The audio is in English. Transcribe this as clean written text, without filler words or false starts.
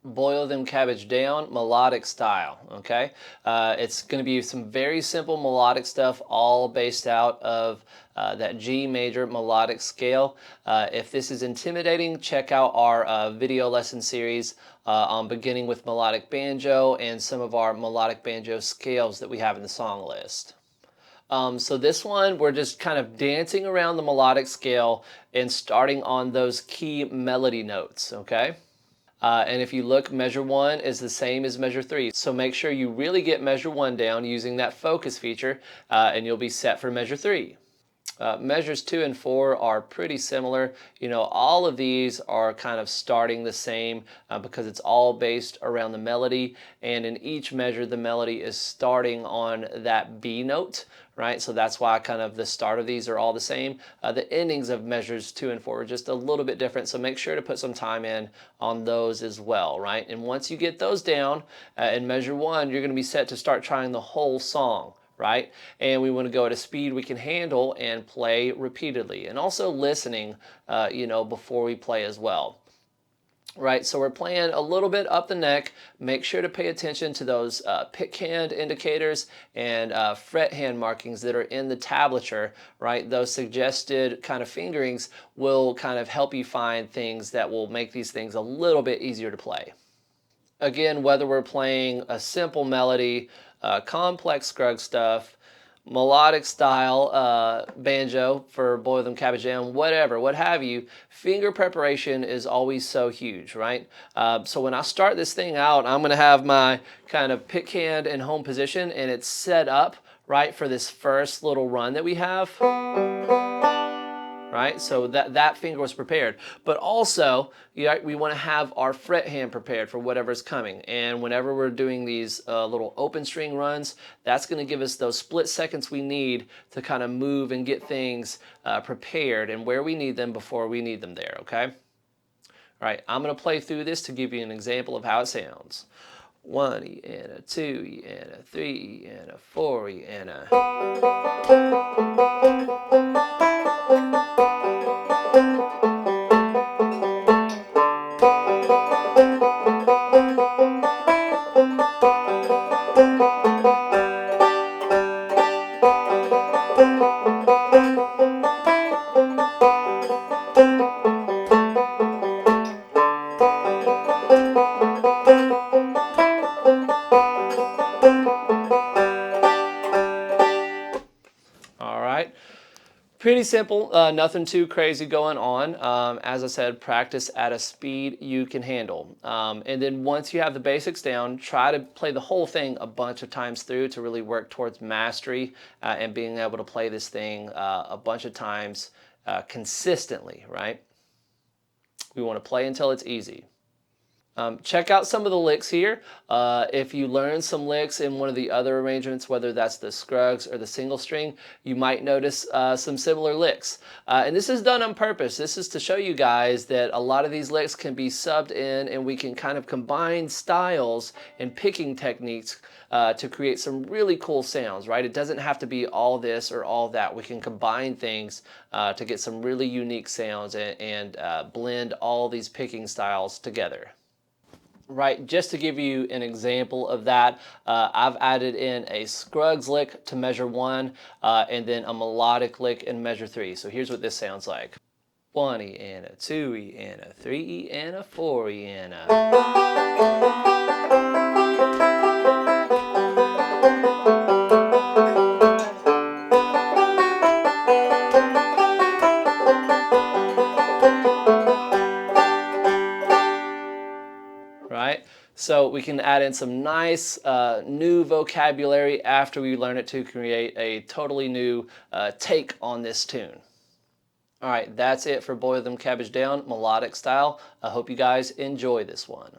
Boil Them Cabbage Down, melodic style, okay? It's going to be some very simple melodic stuff, all based out of that G major melodic scale. If this is intimidating, check out our video lesson series on beginning with melodic banjo and some of our melodic banjo scales that we have in the song list. So this one, we're just kind of dancing around the melodic scale and starting on those key melody notes, okay? And if you look, measure 1 is the same as measure 3. So make sure you really get measure 1 down using that focus feature, and you'll be set for measure 3. Measures 2 and 4 are pretty similar. You know, all of these are kind of starting the same because it's all based around the melody, and in each measure the melody is starting on that B note, right? So that's why kind of the start of these are all the same. The endings of measures 2 and 4 are just a little bit different, so make sure to put some time in on those as well, right? And once you get those down in measure 1, you're going to be set to start trying the whole song, right? And we want to go at a speed we can handle and play repeatedly, and also listening, you know, before we play as well. Right, so we're playing a little bit up the neck. Make sure to pay attention to those pick hand indicators and fret hand markings that are in the tablature, right? Those suggested kind of fingerings will kind of help you find things that will make these things a little bit easier to play. Again, whether we're playing a simple melody, complex scrug stuff, melodic style banjo for Boil Them Cabbage Down, whatever, what have you, finger preparation is always so huge, right? So when I start this thing out, I'm going to have my kind of pick hand in home position, and it's set up, right, for this first little run that we have. Right, so that finger was prepared, but also we want to have our fret hand prepared for whatever's coming. And whenever we're doing these little open string runs, that's going to give us those split seconds we need to kind of move and get things prepared and where we need them before we need them there. Okay. All right, I'm going to play through this to give you an example of how it sounds. 1 E and a 2 E and a 3 E and a 4 E and a. All right. Pretty simple, nothing too crazy going on. As I said, practice at a speed you can handle. And then once you have the basics down, try to play the whole thing a bunch of times through to really work towards mastery and being able to play this thing a bunch of times consistently, right? We want to play until it's easy. Check out some of the licks here. If you learn some licks in one of the other arrangements, whether that's the scrugs or the single string, you might notice some similar licks. And this is done on purpose. This is to show you guys that a lot of these licks can be subbed in, and we can kind of combine styles and picking techniques to create some really cool sounds, right? It doesn't have to be all this or all that. We can combine things to get some really unique sounds and blend all these picking styles together. Right, just to give you an example of that, I've added in a scrugs lick to measure 1 and then a melodic lick in measure 3. So here's what this sounds like. 1 E and a 2 E and a 3 E and a 4 E and a. Right? So we can add in some nice new vocabulary after we learn it to create a totally new take on this tune. All right, that's it for Boil Them Cabbage Down, melodic style. I hope you guys enjoy this one.